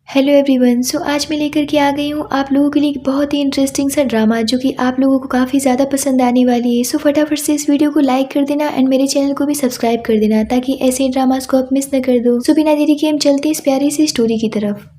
Hello everyone. आज मैं लेकर के आ गई हूँ आप लोगों के लिए एक बहुत ही इंटरेस्टिंग सा ड्रामा जो कि आप लोगों को काफ़ी ज़्यादा पसंद आने वाली है। फटाफट से इस वीडियो को लाइक कर देना एंड मेरे चैनल को भी सब्सक्राइब कर देना ताकि ऐसे ड्रामास को आप मिस न कर दो। बिना देरी के हम चलते इस प्यारी सी स्टोरी की तरफ।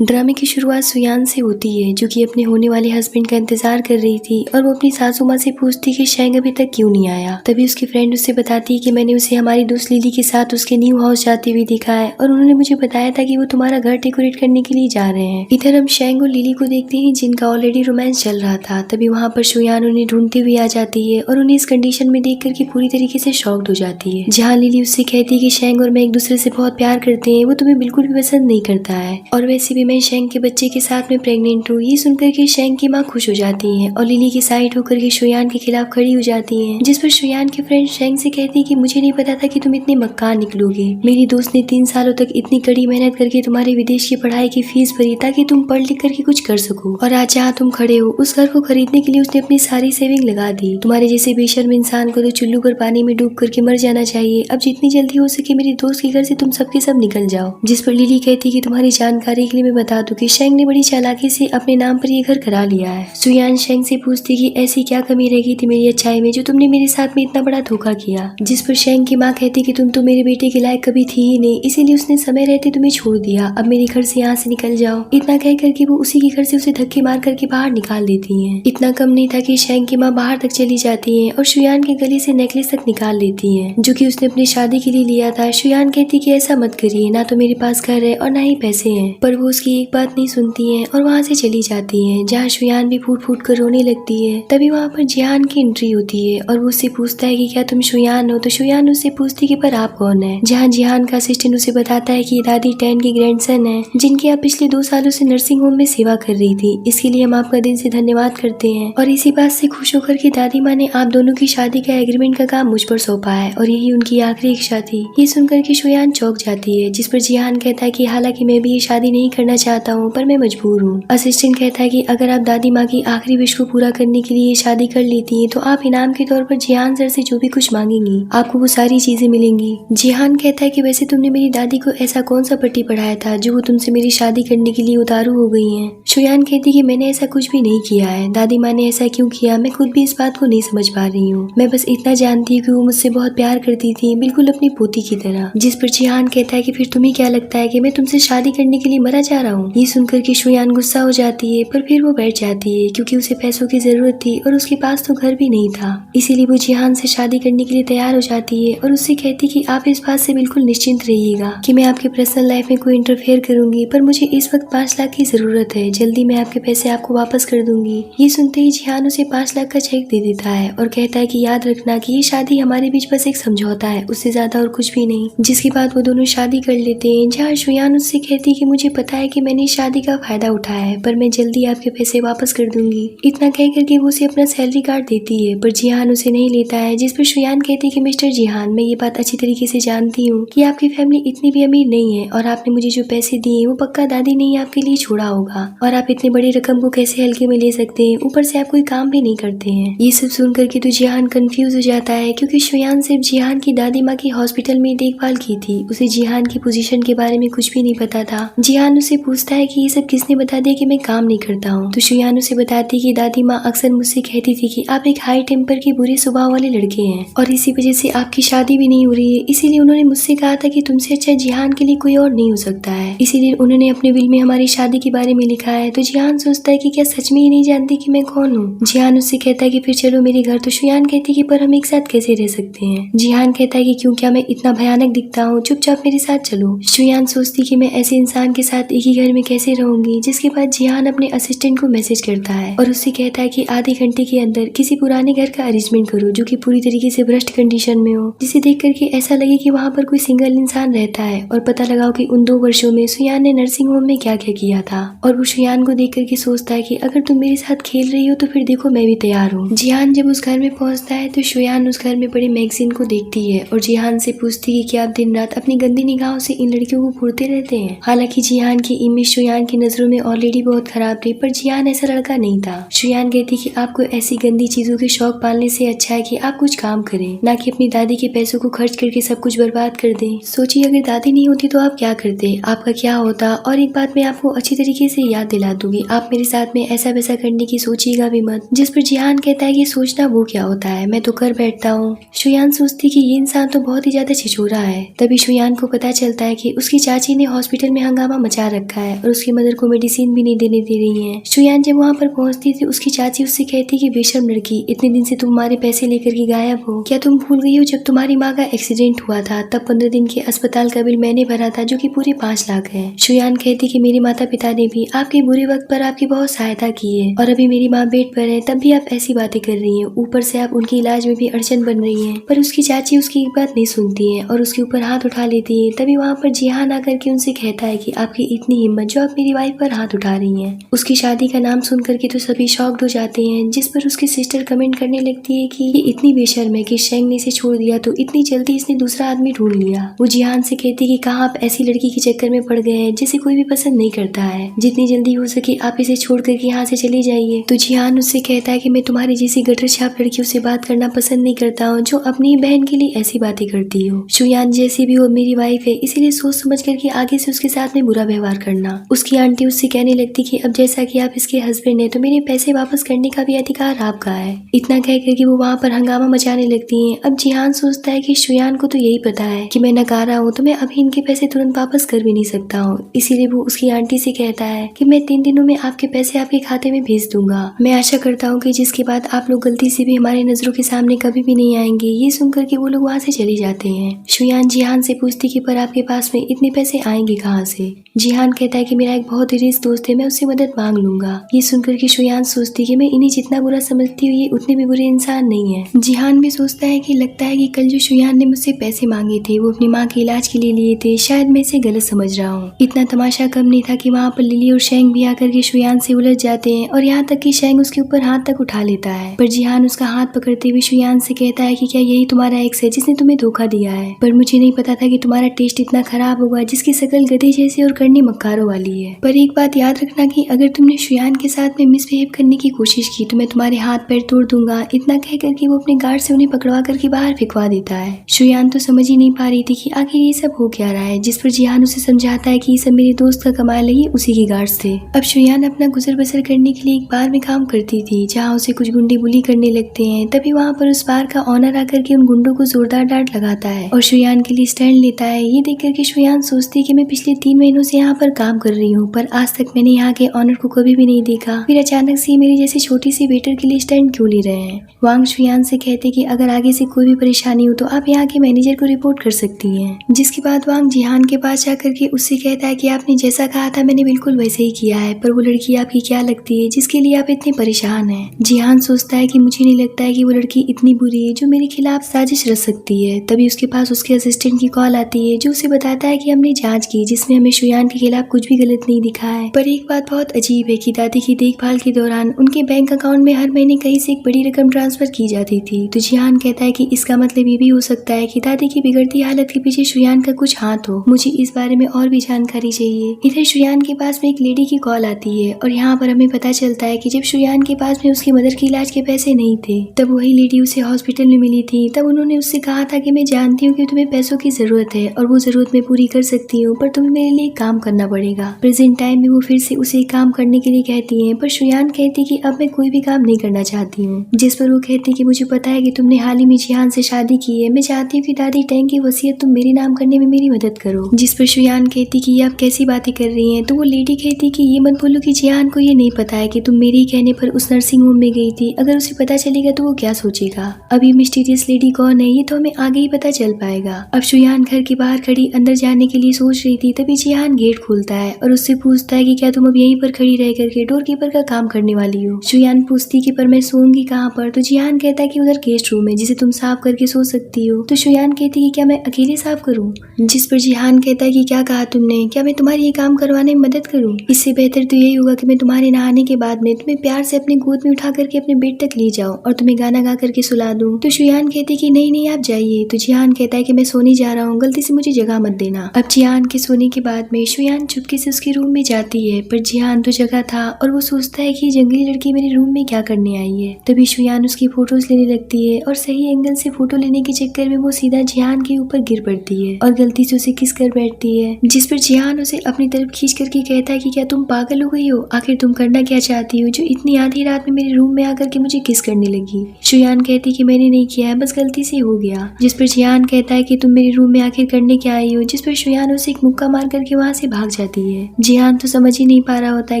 ड्रामे की शुरुआत सुयान से होती है जो कि अपने होने वाले हस्बैंड का इंतजार कर रही थी और वो अपनी सासू माँ से पूछती कि शैंग अभी तक क्यों नहीं आया। तभी उसकी फ्रेंड उससे बताती है कि मैंने उसे हमारी दोस्त लिली के साथ उसके न्यू हाउस जाते हुए देखा है और उन्होंने मुझे बताया था कि वो तुम्हारा घर डेकोरेट करने के लिए जा रहे हैं। इधर हम शैंग और लिली को देखते हैं जिनका ऑलरेडी रोमांस चल रहा था। तभी वहाँ पर सुयान उन्हें ढूंढती हुई आ जाती है और उन्हें इस कंडीशन में देख करके पूरी तरीके से शॉक्ड हो जाती है। जहाँ लिली उससे कहती है कि शैंग और मैं एक दूसरे से बहुत प्यार करते हैं, वो तुम्हें बिल्कुल भी पसंद नहीं करता है और वैसे भी मैं शैंग के बच्चे के साथ में प्रेग्नेंट हूँ। ये सुनकर के शैंग की माँ खुश हो जाती है और लिली की साइड होकर के शुयान के खिलाफ खड़ी हो जाती है। जिस पर शुयान की फ्रेंड शैंग से कहती है कि मुझे नहीं पता था कि तुम इतने मक्कार निकलोगे। मेरी दोस्त ने 3 सालों तक इतनी कड़ी मेहनत करके तुम्हारे विदेश की पढ़ाई की फीस भरी ताकि तुम पढ़ लिख करके कुछ कर सको और आज जहाँ तुम खड़े हो उस घर को खरीदने के लिए उसने अपनी सारी सेविंग लगा दी। तुम्हारे जैसे बेशर्म इंसान को तो चुल्लू पर पानी में डूब करके मर जाना चाहिए। अब जितनी जल्दी हो सके मेरी दोस्त के घर से तुम सबके सब निकल जाओ। जिस पर लिली कहती कि तुम्हारी जानकारी के लिए मैं बता दूं कि शैंग ने बड़ी चालाकी से अपने नाम पर ये घर करा लिया है। सुयान शैंग से पूछती कि ऐसी क्या कमी रह गई थी मेरी अच्छाई में जो तुमने मेरे साथ में इतना बड़ा धोखा किया। जिस पर शैंग की माँ कहती कि तुम तो मेरे बेटे के लायक कभी थी ही नहीं, इसीलिए उसने समय रहते तुम्हें छोड़ दिया। अब मेरे घर से यहाँ से निकल जाओ। इतना कह करके वो उसी के घर से उसे धक्के मार करके बाहर निकाल देती है। इतना कम नहीं था कि शैंग की माँ बाहर तक चली जाती है और शुयान के गले से नेकलेस तक निकाल लेती है जो कि उसने अपनी शादी के लिए लिया था। शुयान कहती कि ऐसा मत करिए, ना तो मेरे पास घर है और ना ही पैसे हैं। पर वो उसकी एक बात नहीं सुनती है और वहाँ से चली जाती है। जहाँ शुयान भी फूट फूट कर रोने लगती है। तभी वहाँ पर जिहान की एंट्री होती है और वो उससे पूछता है कि क्या तुम शुयान हो। तो शुयान उससे पूछती कि पर आप कौन है। जहाँ जिहान का असिस्टेंट उसे बताता है कि दादी टैन के ग्रैंडसन है जिनकी आप पिछले 2 सालों से नर्सिंग होम में सेवा कर रही थी। इसके लिए हम आपका दिल से धन्यवाद करते हैं और इसी बात से खुश होकर की दादी माँ ने आप दोनों की शादी का एग्रीमेंट का काम मुझ पर सौंपा है और यही उनकी आखिरी इच्छा थी। ये सुनकर के शुयान चौंक जाती है। जिस पर जिहान कहता है कि हालांकि मैं भी ये शादी नहीं करना चाहता हूँ पर मैं मजबूर हूँ। असिस्टेंट कहता है कि अगर आप दादी माँ की आखिरी विश को पूरा करने के लिए शादी कर लेती हैं तो आप इनाम के तौर पर जिहान सर से जो भी कुछ मांगेंगी आपको वो सारी चीजें मिलेंगी। जिहान कहता है कि वैसे तुमने मेरी दादी को ऐसा कौन सा पट्टी पढ़ाया था जो वो तुमसे मेरी शादी करने के लिए उतारू हो गई हैं। शुयान कहती कि मैंने ऐसा कुछ भी नहीं किया है। दादी माँ ने ऐसा क्यों किया मैं खुद भी इस बात को नहीं समझ पा रही हूँ। मैं बस इतना जानती हूँ कि वो मुझसे बहुत प्यार करती थी, बिल्कुल अपनी पोती की तरह। जिस पर जिहान कहता है कि फिर तुम्हें क्या लगता है कि मैं तुमसे शादी करने के लिए मरा जा रहा हूँ। ये सुनकर के शुयान गुस्सा हो जाती है पर फिर वो बैठ जाती है क्योंकि उसे पैसों की जरूरत थी और उसके पास तो घर भी नहीं था। इसीलिए वो जिहान से शादी करने के लिए तैयार हो जाती है और उससे कहती कि आप इस बात से बिल्कुल निश्चिंत रहिएगा कि मैं आपके पर्सनल लाइफ में कोई इंटरफेयर करूंगी, पर मुझे इस वक्त 5 लाख की जरूरत है। जल्दी मैं आपके पैसे आपको वापस कर दूंगी। ये सुनते ही जिहान उसे 5 लाख का चेक दे देता है और कहता है कि याद रखना कि ये शादी हमारे बीच बस एक समझौता है, उससे ज्यादा और कुछ भी नहीं। जिसके बाद वो दोनों शादी कर लेते हैं। जहाँ शुयान उससे कहती कि मुझे पता है कि मैंने इस शादी का फायदा उठाया है पर मैं जल्दी आपके पैसे वापस कर दूंगी। इतना कह करके वो उसे अपना सैलरी कार्ड देती है पर जिहान उसे नहीं लेता है। जिस पर शुयान कहती कि मिस्टर जिहान, मैं ये बात अच्छी तरीके से जानती हूँ कि आपकी फैमिली इतनी भी अमीर नहीं है और आपने मुझे जो पैसे दिए वो पक्का दादी ने ही आपके लिए छोड़ा होगा और आप इतने बड़ी रकम को कैसे हल्के में ले सकते हैं, ऊपर से आप कोई काम भी नहीं करते हैं। ये सब सुन करके तो जिहान कंफ्यूज हो जाता है क्योंकि शुयान सिर्फ जिहान की दादी माँ की हॉस्पिटल में देखभाल की थी। उसे जिहान की पोजीशन के बारे में कुछ भी नहीं पता था। जिहान उसे पूछता है कि ये सब किसने बता दिया कि मैं काम नहीं करता हूँ। तो शुयान उसे बताती कि दादी माँ अक्सर मुझसे कहती थी कि आप एक हाई टेम्पर के बुरे स्वभाव वाले लड़के हैं और इसी वजह से आपकी शादी भी नहीं हो रही है। इसीलिए उन्होंने मुझसे कहा था कि तुमसे अच्छा जिहान के लिए कोई और नहीं हो सकता है। इसीलिए उन्होंने अपने विल में हमारी शादी के बारे में लिखा है। तो जिहान सोचता है कि क्या सच में ही नहीं जानती कि मैं कौन हूँ। जिहान उससे कहता है कि फिर चलो मेरे घर। तो शुयान कहती कि पर हम एक साथ कैसे रह सकते हैं। जिहान कहता है कि क्यों, क्या मैं इतना भयानक दिखता हूँ, चुपचाप मेरे साथ चलो। शुयान सोचती कि मैं ऐसे इंसान के साथ एक ही घर में कैसे रहूंगी। जिसके बाद जिहान अपने असिस्टेंट को मैसेज करता है और उससे कहता है कि आधे घंटे के अंदर किसी पुराने घर का अरेंजमेंट करो जो कि पूरी तरीके से भ्रष्ट कंडीशन में हो, जिसे देख करके ऐसा लगे कि वहाँ पर कोई सिंगल इंसान रहता है और पता लगाओ कि उन 2 वर्षों में शुयान ने नर्सिंग होम में क्या क्या किया था। और वो शुयान को देख करके सोचता है कि अगर तुम मेरे साथ खेल रही हो तो फिर देखो मैं भी तैयार हूँ। जिहान जब उस घर में पहुंचता है तो शुयान उस घर में पड़े मैगजीन को देखती है और जिहान से पूछती है कि आप दिन रात अपनी गंदी निगाहों से इन लड़कियों को घूरते रहते हैं। हालांकि जिहान की इमेज शुयान की नजरों में ऑलरेडी बहुत खराब थी, पर जियान ऐसा लड़का नहीं था। शुयान कहती कि आपको ऐसी गंदी चीजों के शौक पालने से अच्छा है कि आप कुछ काम करें, ना कि अपनी दादी के पैसों को खर्च करके सब कुछ बर्बाद कर दें। सोचिए अगर दादी नहीं होती तो आप क्या करते, आपका क्या होता। और एक बात मैं आपको अच्छी तरीके से याद दिला दूंगी, आप मेरे साथ में ऐसा वैसा करने की सोचिएगा भी मत। जिस पर जिहान कहता है कि सोचना वो क्या होता है, मैं तो कर बैठता हूँ। शुयान सोचती कि ये इंसान तो बहुत ही ज्यादा छिछोरा है। तभी शुयान को पता चलता है कि उसकी चाची ने हॉस्पिटल में हंगामा मचा रखा है और उसकी मदर को मेडिसिन भी नहीं देने दे रही है। शुयान जब वहाँ पर पहुँचती थी, उसकी चाची उससे कहती कि बेशर्म लड़की, इतने दिन से तुम हमारे पैसे लेकर के गायब हो। क्या तुम भूल गई हो जब तुम्हारी माँ का एक्सीडेंट हुआ था, तब 15 दिन के अस्पताल का बिल मैंने भरा था, जो कि पूरे 5 लाख है। शुयान कहती कि मेरे माता पिता ने भी आपके बुरे वक्त पर आपकी बहुत सहायता की है, और अभी मेरी माँ बेड पर है तब भी आप ऐसी बातें कर रही हैं। ऊपर से आप उनके इलाज में भी अड़चन बन रही हैं। पर उसकी चाची उसकी एक बात नहीं सुनती है और उसके ऊपर हाथ उठा लेती है। तभी वहाँ पर जिहान आकर के उनसे कहता है कि आपकी इतनी हिम्मत जो आप मेरी वाइफ पर हाथ उठा रही हैं। उसकी शादी का नाम सुन करके तो सभी शॉक्ड हो जाते हैं, जिस पर उसकी सिस्टर कमेंट करने लगती है कि ये इतनी बेशर्म है कि शेंग ने इसे छोड़ दिया तो इतनी जल्दी इसने दूसरा आदमी ढूंढ लिया। वो जिहान से कहती कि कहाँ आप ऐसी लड़की के चक्कर में पड़ गए हैं जिसे कोई भी पसंद नहीं करता है, जितनी जल्दी हो सके आप इसे छोड़ करके यहाँ से चली जाइए। तो जिहान उससे कहता है कि मैं तुम्हारी जैसी गटर छाप लड़कियों से बात करना पसंद नहीं करता हूँ जो अपनी बहन के लिए ऐसी बातें करती हो। शुयान जैसी भी हो मेरी वाइफ है, इसीलिए सोच समझ करके आगे से उसके साथ में बुरा व्यवहार करना। उसकी आंटी उससे कहने लगती कि अब जैसा कि आप इसके हस्बैंड है तो मेरे पैसे वापस करने का भी अधिकार आपका है। इतना कह करके वो वहाँ पर हंगामा मचाने लगती है। अब जिहान सोचता है कि शुयान को तो यही पता है कि मैं नकारा हूँ तो मैं अभी इनके पैसे तुरंत वापस कर भी नहीं सकता हूँ, इसीलिए वो उसकी आंटी से कहता है कि मैं 3 दिनों में आपके पैसे आपके खाते में भेज दूंगा। मैं आशा करता हूँ कि जिसके बाद आप लोग गलती से भी हमारे नजरों के सामने कभी भी नहीं आएंगे। ये सुनकर के वो लोग वहाँ से चले जाते हैं। शुयान जिहान से पूछती कि पर आपके पास में इतने पैसे आएंगे कहाँ से। जिहान कहता है कि मेरा एक बहुत ही रिश्त दोस्त है, मैं उससे मदद मांग लूंगा। ये सुनकर के शुयान सोचती कि मैं इन्हें जितना बुरा समझती हूँ ये उतने भी बुरे इंसान नहीं है। जिहान भी सोचता है कि लगता है कि कल जो शुयान ने मुझसे पैसे मांगे थे वो अपनी माँ के इलाज के लिए लिए थे, शायद मैं इसे गलत समझ रहा हूँ। इतना तमाशा कम नहीं था कि वहाँ पर लिली और शेंग भी आकर के शुयान से उलझ जाते हैं और यहाँ तक कि शेंग उसके ऊपर हाथ तक उठा लेता है। पर जिहान उसका हाथ पकड़ते हुए शुयान से कहता है कि क्या यही तुम्हारा एक्स है जिसने तुम्हें धोखा दिया है, पर मुझे नहीं पता था कि तुम्हारा टेस्ट इतना खराब होगा जिसकी शकल गधे जैसी और करनी मक्कारों वाली है। पर एक बात याद रखना कि अगर तुमने शुयान के साथ में मिसबिहेव करने की कोशिश की तो मैं तुम्हारे हाथ पैर तोड़ दूंगा। इतना कह करके वो अपने गार्ड से उन्हें पकड़वा करके बाहर फिकवा देता है। शुयान तो समझ ही नहीं पा रही थी कि आखिर ये सब हो क्या रहा है, जिस पर जिहान उसे समझाता है कि ये सब मेरे दोस्त का कमाल है, ये उसी के गार्ड्स थे। अब शुयान अपना गुजर बसर करने के लिए एक बार में काम करती थी जहाँ उसे कुछ गुंडे बुली करने लगते हैं। तभी वहाँ पर उस बार का ऑनर आकर के उन गुंडों को जोरदार डांट लगाता है और शुयान के लिए स्टैंड लेता है। ये देख करके शुयान सोचती कि मैं पिछले 3 महीनों से यहाँ पर काम कर रही हूँ, पर आज तक मैंने यहाँ के ऑनर को कभी भी नहीं देखा, फिर अचानक से मेरी जैसी छोटी सी वेटर के लिए स्टैंड क्यों ले रहे हैं। वांग शुयान से कहते कि अगर आगे से कोई भी परेशानी हो तो आप यहाँ के मैनेजर को रिपोर्ट कर सकती हैं। जिसके बाद वांग जिहान के पास जाकर के उससे कहता है कि आपने जैसा कहा था मैंने बिल्कुल वैसे ही किया है, पर वो लड़की आपकी क्या लगती है जिसके लिए आप इतने परेशान हैं। जिहान सोचता है कि मुझे नहीं लगता है कि वो लड़की इतनी बुरी है जो मेरे खिलाफ साजिश रच सकती है। तभी उसके पास उसके असिस्टेंट की कॉल आती है जो उसे बताता है कि हमने जांच की जिसमें हमें शुयान के खिलाफ कुछ भी गलत नहीं दिखा है। पर एक बात बहुत अजीब है कि दादी की देखभाल के दौरान उनके बैंक अकाउंट में हर महीने कहीं से एक बड़ी रकम ट्रांसफर की जाती थी। तो जिहान कहता है कि इसका मतलब ये भी हो सकता है कि दादी की बिगड़ती हालत के पीछे शुयान का कुछ हाथ हो। मुझे इस बारे में और भी जानकारी चाहिए। इधर शुयान के पास में एक लेडी की कॉल आती है और यहाँ पर हमें पता चलता है कि जब शुयान के पास में उसकी मदर के इलाज के पैसे नहीं थे तब वही लेडी उसे हॉस्पिटल में मिली थी। तब उन्होंने उससे कहा था कि मैं जानती हूँ कि तुम्हें पैसों की जरूरत है और वो जरूरत मैं पूरी कर सकती हूँ, पर तुम्हें मेरे लिए काम करना पड़ेगा। प्रेजेंट टाइम में वो फिर से उसे काम करने के लिए कहती है, पर शुयान कहती कि अब मैं कोई भी काम नहीं करना चाहती हूँ। जिस पर वो कहती कि मुझे पता है कि तुमने हाल ही में जिहान से शादी की है, मैं चाहती हूँ कि दादी टैंक की वसीयत तुम मेरे नाम करने में मेरी मदद करो। जिस पर शुयान कहती कि ये आप कैसी बातें कर रही हैं। तो वो लेडी कहती कि ये मत बोलो कि जिहान को ये नहीं पता है कि तुम मेरे ही कहने पर उस नर्सिंग होम में गई थी। अगर उसे पता चलेगा तो वो क्या सोचेगा। अब ये मिस्टीरियस लेडी कौन है ये तो हमें आगे ही पता चल पाएगा। अब शुयान घर के बाहर खड़ी अंदर जाने के लिए सोच रही थी, तभी जिहान गेट खोलता है और उससे पूछता है कि क्या तुम अब यहीं पर खड़ी रह करके डोर कीपर का काम करने वाली हो। शुयान पूछती कि पर मैं सोऊंगी कहाँ पर। तो जिहान कहता है कि उधर गेस्ट रूम है जिसे तुम साफ करके सो सकती हो। तो शुयान कहती कि क्या मैं अकेले साफ करूँ। जिस पर जिहान कहता है कि क्या कहा तुमने, क्या मैं तुम्हारी ये काम करवाने में मदद करूँ। इससे बेहतर तो यही होगा कि मैं तुम्हारे नहाने के बाद में तुम्हें प्यार से अपने गोद में उठा करके अपने बेड तक ले जाऊँ और तुम्हें गाना गा करके सुला दूँ। तो शुयान कहती कि नहीं नहीं आप जाइए। तो जिहान कहता है कि मैं सोने जा रहा हूँ, गलती से मुझे जगह मत देना। अब जिहान के सोने के बाद में शुयान चुपके से उसके रूम में जाती है, पर जिहान तो जगह था और वो सोचता है कि जंगली लड़की मेरे रूम में क्या करने आई है। तभी शुयान उसकी फोटोज लेने लगती है और सही एंगल से फोटो लेने के चक्कर में वो सीधा जिहान के ऊपर गिर पड़ती है और गलती से उसे किस कर बैठती है, जिस पर जिहान उसे अपनी तरफ खींच करके कहता है कि क्या तुम पागल हो गई हो, आखिर तुम करना क्या चाहती हो जो इतनी आधी रात में मेरे रूम में आकर के मुझे किस करने लगी। शुयान कहती कि मैंने नहीं किया है, बस गलती से हो गया। जिस पर जिहान कहता है कि तुम मेरे रूम में आखिर करने क्या आई हो, जिस पर शुयान उसे एक मुक्का मार करके वहाँ से भाग जाती है। जिहान तो समझ ही नहीं पा रहा होता है